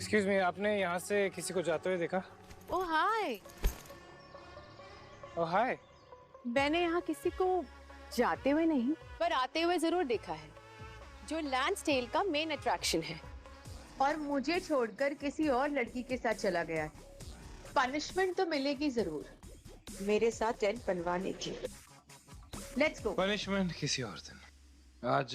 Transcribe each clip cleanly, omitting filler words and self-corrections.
Excuse me, आपने यहाँ से किसी को जाते हुए देखा? ओह हाय। ओह हाय। मैंने यहाँ किसी को जाते हुए नहीं पर आते हुए जरूर देखा है, जो लैंसडेल का मेन अट्रैक्शन है और मुझे छोड़कर किसी और लड़की के साथ चला गया है। पनिशमेंट तो मिलेगी जरूर, मेरे साथ टेंट बनवाने की। Let's go. पनिशमेंट किसी और दिन। आज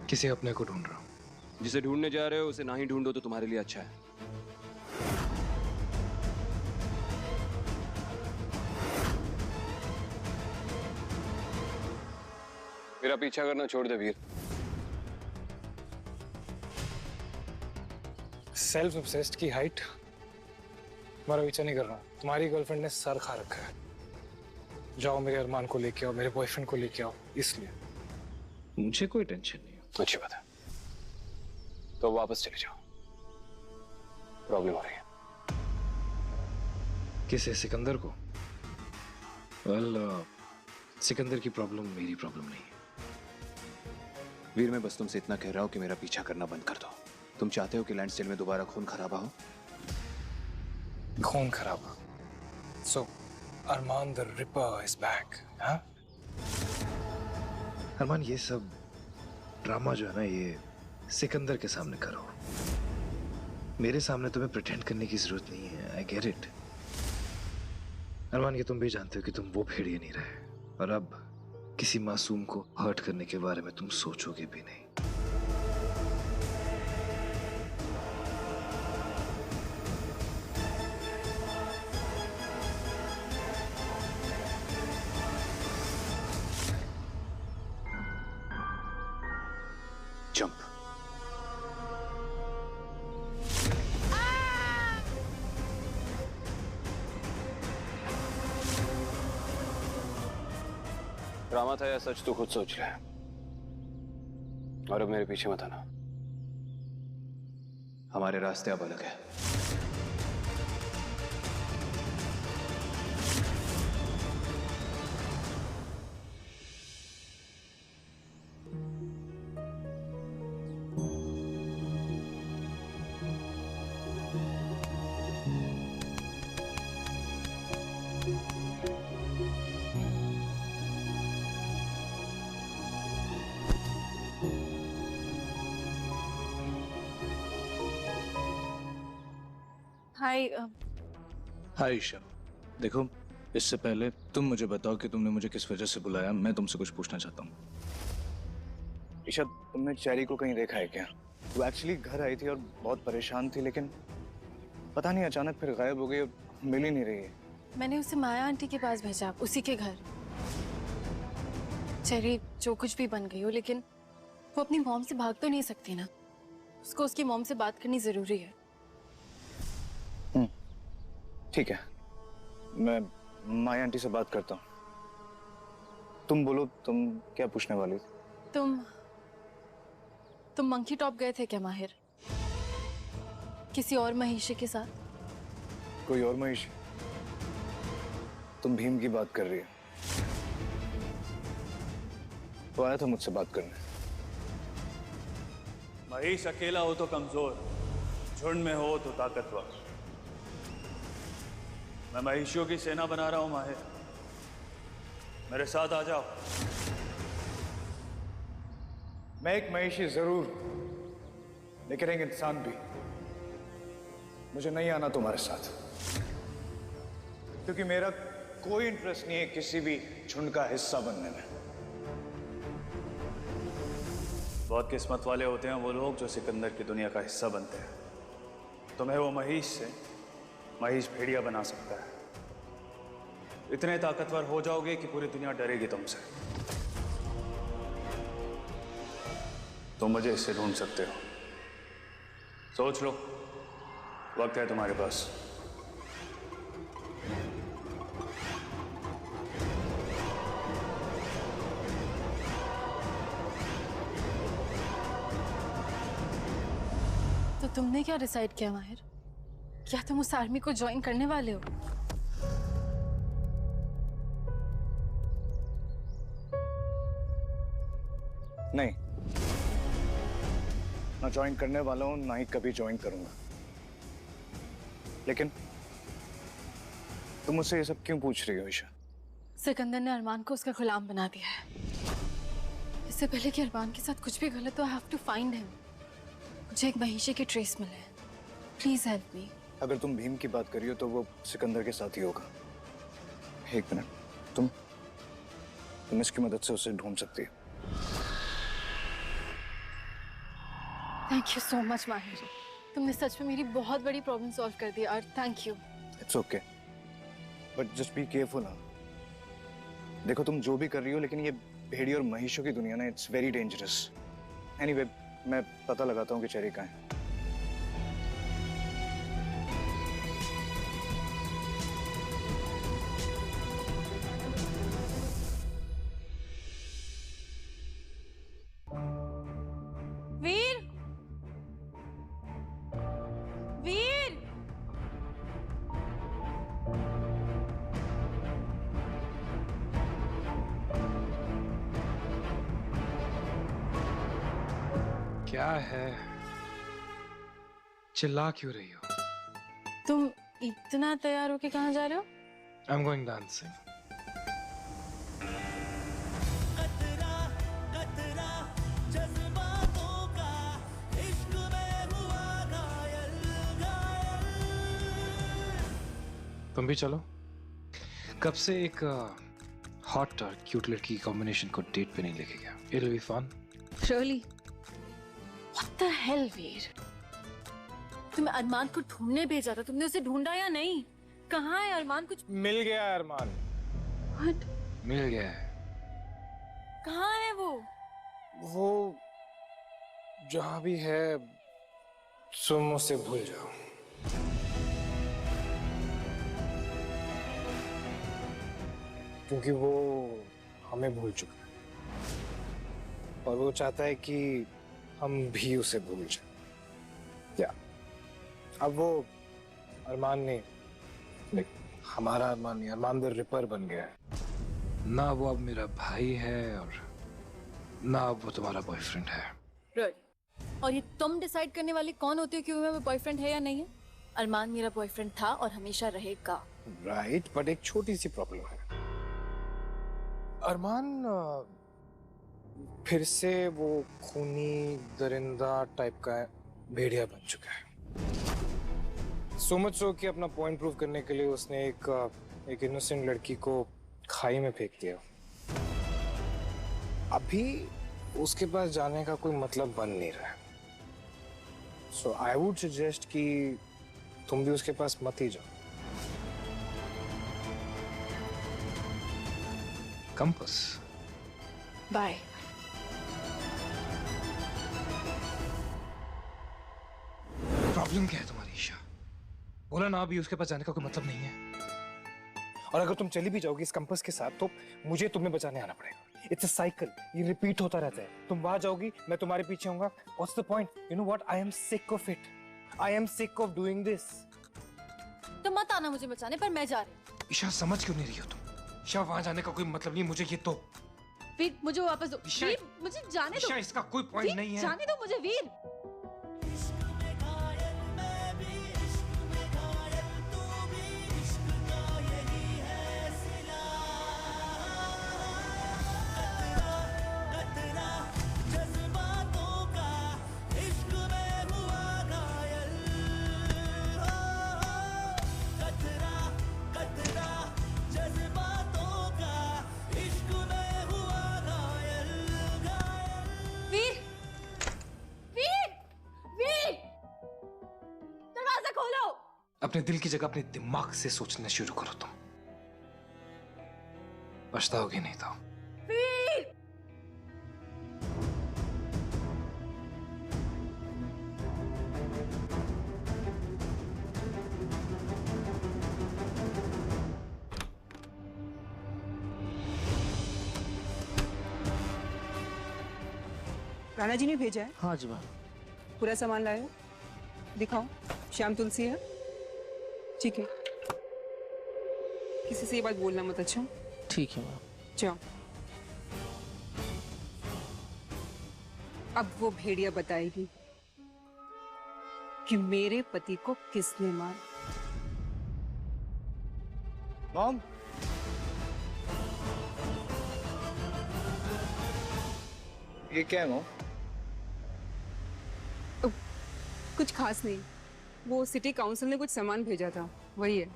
किसी अपने को ढूंढ रहा हूँ। जिसे ढूंढने जा रहे हो उसे ना ही ढूंढो तो तुम्हारे लिए अच्छा है। मेरा पीछा करना छोड़ दे वीर। सेल्फ ऑब्सेस्ड की हाइट तुम्हारा पीछा नहीं कर रहा। तुम्हारी गर्लफ्रेंड ने सर खा रखा है। जाओ मेरे अरमान को लेके आओ, मेरे बॉयफ्रेंड को लेके आओ। इसलिए मुझे कोई टेंशन नहीं है। अच्छी बात है, तो वापस चले जाओ, प्रॉब्लम हो रही है। किसे? सिकंदर को? वेल, सिकंदर की प्रॉब्लम मेरी प्रॉब्लम नहीं है। वीर, मैं बस तुमसे इतना कह रहा हूं कि मेरा पीछा करना बंद कर दो। तुम चाहते हो कि लैंडस्डेल में दोबारा खून खराबा हो? खून खराबा? सो अरमान द रिपर इज बैक? हाँ अरमान, ये सब ड्रामा जो है ना, ये सिकंदर के सामने करो। मेरे सामने तुम्हें प्रिटेंड करने की जरूरत नहीं है। I get it. अरमान, ये तुम भी जानते हो कि तुम वो भेड़िए नहीं रहे, और अब किसी मासूम को हर्ट करने के बारे में तुम सोचोगे भी नहीं। जंप। ड्रामा था या सच तू खुद सोच ले, और अब मेरे पीछे मत आना। हमारे रास्ते अब अलग है। हाय। हाय ईशा, देखो, इससे पहले तुम मुझे बताओ कि तुमने मुझे किस वजह से बुलाया। मैं तुमसे कुछ पूछना चाहता हूँ। ईशा, तुमने चेरी को कहीं देखा है क्या? वो एक्चुअली घर आई थी और बहुत परेशान थी, लेकिन पता नहीं अचानक फिर गायब हो गई और मिल ही नहीं रही है। मैंने उसे माया आंटी के पास भेजा, उसी के घर। चेरी जो कुछ भी बन गई हो, लेकिन वो अपनी मॉम से भाग तो नहीं सकती ना। उसको उसकी मॉम से बात करनी जरूरी है। ठीक है, मैं माया आंटी से बात करता हूँ। तुम बोलो, तुम क्या पूछने वाली थी? तुम मंकी टॉप गए थे क्या माहिर? किसी और महिषी के साथ? कोई और महिष? तुम भीम की बात कर रही हो? वो आया था मुझसे बात करने। महिष अकेला हो तो कमजोर, झुंड में हो तो ताकतवर। मैं महिषियों की सेना बना रहा हूं माहिर, मेरे साथ आ जाओ। मैं एक महिषी जरूर, लेकिन एक इंसान भी। मुझे नहीं आना तुम्हारे साथ, क्योंकि मेरा कोई इंटरेस्ट नहीं है किसी भी झुंड का हिस्सा बनने में। बहुत किस्मत वाले होते हैं वो लोग जो सिकंदर की दुनिया का हिस्सा बनते हैं। तुम्हें वो महिष से महिष भेड़िया बना सकता है। इतने ताकतवर हो जाओगे कि पूरी दुनिया डरेगी तुमसे। तुम मुझे इससे ढूंढ सकते हो। सोच लो, वक्त है तुम्हारे पास। तो तुमने क्या डिसाइड किया माहिर? क्या तुम उस आर्मी को ज्वाइन करने वाले हो? नहीं, ना ज्वाइन करने वाला हूं, ना ही कभी ज्वाइन करूंगा। लेकिन तुम मुझसे ये सब क्यों पूछ रही हो ईशा? सिकंदर ने अरमान को उसका गुलाम बना दिया है। इससे पहले कि अरमान के साथ कुछ भी गलत हो, I have to find him. मुझे एक महिषी के ट्रेस मिले हैं। Please help me. अगर तुम भीम की बात कर रही हो तो वो सिकंदर के साथ ही होगा। एक मिनट, तुम इसकी मदद से उसे ढूंढ सकती हो। थैंक यू सो मच माहिर, तुमने सच में मेरी बहुत बड़ी प्रॉब्लम सॉल्व कर दी। और thank you. It's okay, but just be careful ना। देखो तुम जो भी कर रही हो, लेकिन ये भेड़ियों और महिषों की दुनिया ना, इट्स वेरी डेंजरस। एनीवे, मैं पता लगाता हूँ कि चेरी कहाँ है। वीर, वीर, क्या है? चिल्ला क्यों रही हो? तुम इतना तैयार होके कहाँ जा रहे हो? I am going dancing. तुम भी चलो। कब से एक हॉट और क्यूट लड़की की कॉम्बिनेशन को डेट पे नहीं लेके गया। It'll be fun. Really? What the hell, वीर? तुम्हें अरमान को ढूंढने भेजा था, तुमने उसे ढूंढा या नहीं? कहाँ है अरमान? कुछ मिल गया है अरमान। What? मिल गया है। कहाँ है वो? वो जहां भी है, तुम उसे भूल जाओ। क्योंकि वो हमें भूल चुका है और वो चाहता है कि हम भी उसे भूल जाए। या अब वो अरमान नहीं, हमारा अरमान नहीं, अरमान द रिपर बन गया है। ना वो अब मेरा भाई है और ना अब वो तुम्हारा बॉयफ्रेंड है। और ये तुम डिसाइड करने वाले कौन होते हो कि वो मेरा बॉयफ्रेंड है या नहीं है? अरमान मेरा बॉयफ्रेंड था और हमेशा रहेगा। राइट, बट एक छोटी सी प्रॉब्लम है। अरमान फिर से वो खूनी दरिंदा टाइप का भेड़िया बन चुका है। सो मच सो कि अपना पॉइंट प्रूव करने के लिए उसने एक इनोसेंट लड़की को खाई में फेंक दिया। अभी उसके पास जाने का कोई मतलब बन नहीं रहा है। सो आई वुड सजेस्ट कि तुम भी उसके पास मत ही जाओ। कंपास। बाय। प्रॉब्लम क्या है तुम्हारी ईशा? बोला ना, अभी उसके पास जाने का कोई मतलब नहीं है। और अगर तुम चली भी जाओगी इस कंपास के साथ तो मुझे तुम्हें बचाने आना पड़ेगा। इट्स अ साइकिल, ये रिपीट होता रहता है। तुम वहां जाओगी, मैं तुम्हारे पीछे होऊंगा। What's the point? You know what, I am sick of it. I am sick of doing this. तो मत आना मुझे बचाने, पर मैं जा रही हूँ। ईशा समझ क्यों नहीं रही हो तुम? ईशा वहां जाने का कोई मतलब नहीं, मुझे ये तो। वीर मुझे वापस दो। वीर मुझे जाने दो। ईशा इसका कोई पॉइंट नहीं है। जाने दो मुझे वीर। अपने दिल की जगह अपने दिमाग से सोचना शुरू करो तुम। पछताओगे नहीं तो। राणा जी ने भेजा है। हाँ जी मैम। पूरा सामान लाए हो? दिखाओ। श्याम तुलसी है? ठीक है, किसी से ये बात बोलना मत। अच्छा ठीक है मैम। जाओ। अब वो भेड़िया बताएगी कि मेरे पति को किसने मारा। मॉम, ये क्या है मॉम? कुछ खास नहीं, वो सिटी काउंसिल ने कुछ सामान भेजा था, वही है।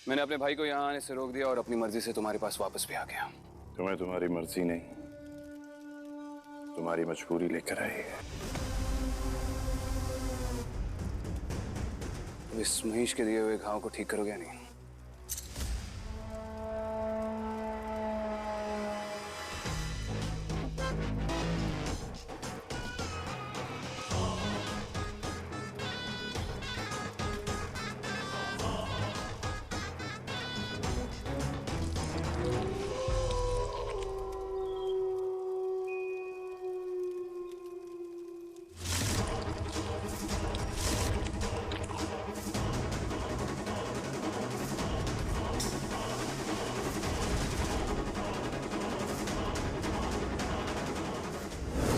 मैंने अपने भाई को यहाँ आने से रोक दिया और अपनी मर्जी से तुम्हारे पास वापस भी आ गया। तुम्हें तुम्हारी मर्जी नहीं, तुम्हारी मजबूरी लेकर आई है। इस महेश के दिए हुए घाव को ठीक करोगे या नहीं?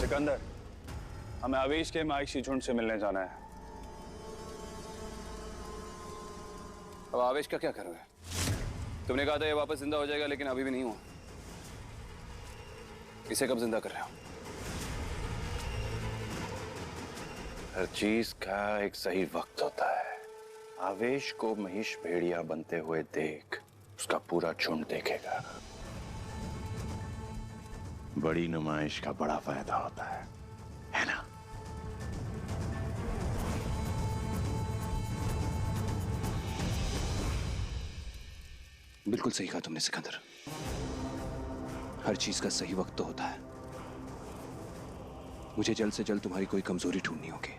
सिकंदर, हमें आवेश के माइशी झुंड से मिलने जाना है। अब आवेश का क्या करोगे? तुमने कहा था ये वापस जिंदा हो जाएगा, लेकिन अभी भी नहीं हुआ। इसे कब जिंदा कर रहे हो? हर चीज का एक सही वक्त होता है। आवेश को महेश भेड़िया बनते हुए देख उसका पूरा झुंड देखेगा। बड़ी नुमाइश का बड़ा फायदा होता है ना? बिल्कुल सही कहा तुमने सिकंदर। हर चीज का सही वक्त तो होता है। मुझे जल्द से जल्द तुम्हारी कोई कमजोरी ढूंढनी होगी।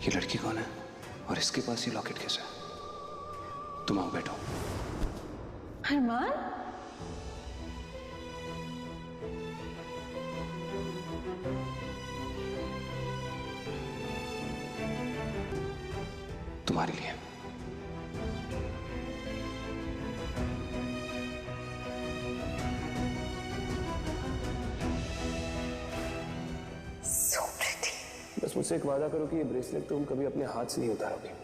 ये लड़की कौन है और इसके पास ये लॉकेट कैसे है? तुम आओ, बैठो। अरमान, तुम्हारे लिए। बस मुझसे एक वादा करो कि ये ब्रेसलेट तुम कभी अपने हाथ से नहीं उतारोगे।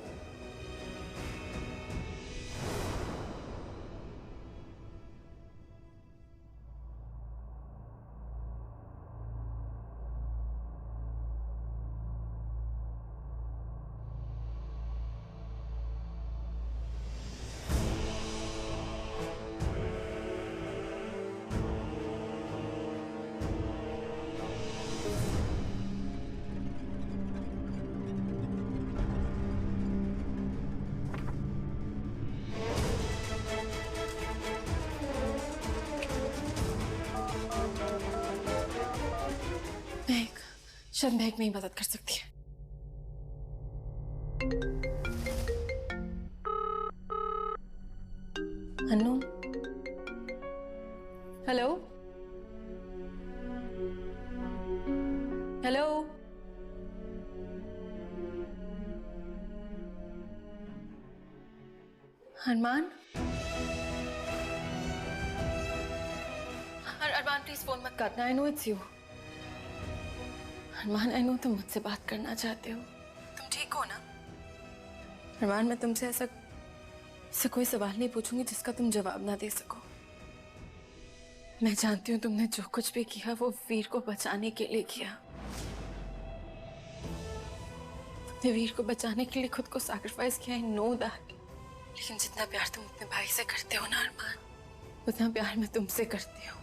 शायद महक में ही मदद कर सकती है। Anu, hello hello, Arman, Arman please phone मत काटना। I know it's you. Arman, I know तुम मुझसे बात करना चाहते हो। तुम ठीक हो ना? अरमान, मैं तुमसे ऐसा कोई सवाल नहीं पूछूंगी जिसका तुम जवाब ना दे सको। मैं जानती हूँ तुमने जो कुछ भी किया वो वीर को बचाने के लिए किया। तुमने वीर को बचाने के लिए खुद को सैक्रिफाइस किया, आई नो दैट। लेकिन जितना प्यार तुम अपने भाई से करते हो ना अरमान, उतना प्यार मैं तुमसे करती हूँ।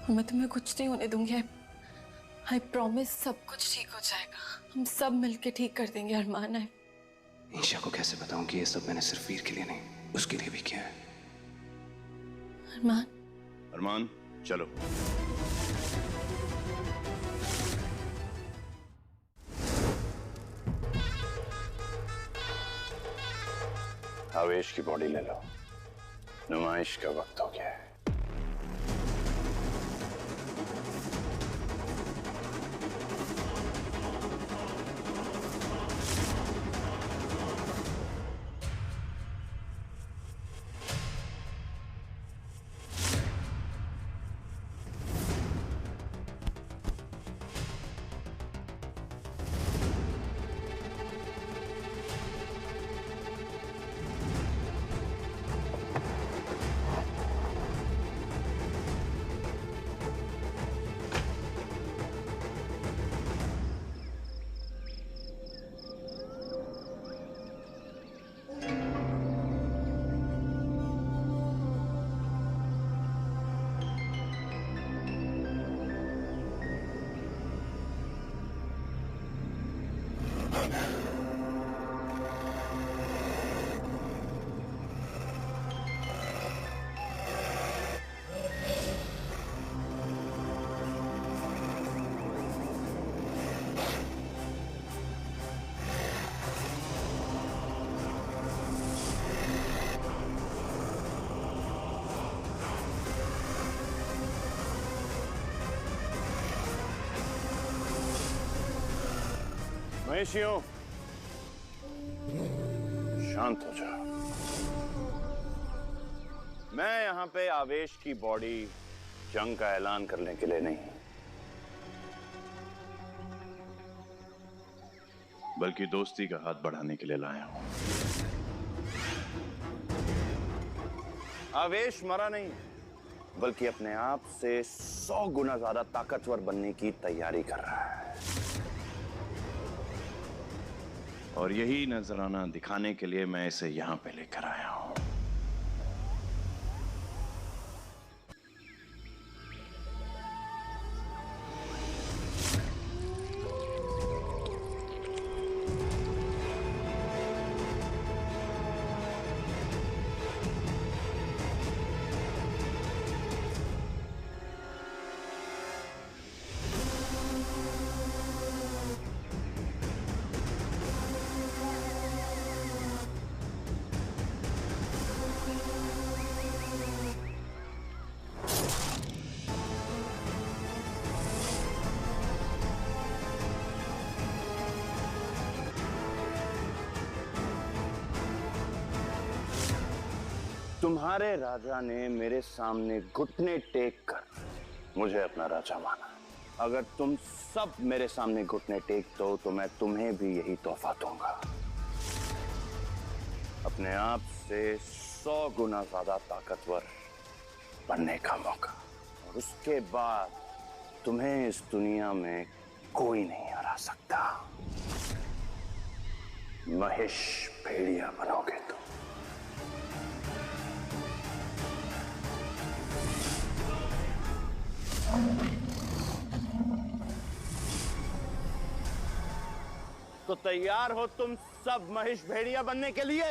और मैं तुम्हें कुछ नहीं होने दूंगी। आई प्रॉमिस, सब कुछ ठीक हो जाएगा। हम सब मिलके ठीक कर देंगे अरमान। ईशा को कैसे बताऊं कि ये सब मैंने सिर्फ वीर के लिए नहीं, उसके लिए भी किया है। अरमान, अरमान, चलो। आवेश की बॉडी ले लो, नुमाइश का वक्त हो गया है। महेशियों, शांत हो जाओ। मैं यहां पे आवेश की बॉडी जंग का ऐलान करने के लिए नहीं, बल्कि दोस्ती का हाथ बढ़ाने के लिए लाया हूं। आवेश मरा नहीं है, बल्कि अपने आप से 100 गुना ज्यादा ताकतवर बनने की तैयारी कर रहा है। और यही नजराना दिखाने के लिए मैं इसे यहां पे लेकर आया हूं। तुम्हारे राजा ने मेरे सामने घुटने टेक कर मुझे अपना राजा माना। अगर तुम सब मेरे सामने घुटने टेक दो तो मैं तुम्हें भी यही तोहफा दूंगा, अपने आप से 100 गुना ज्यादा ताकतवर बनने का मौका। और उसके बाद तुम्हें इस दुनिया में कोई नहीं हरा सकता। महेश भेड़िया बनोगे तुम। तो तैयार हो तुम सब महेश भेड़िया बनने के लिए?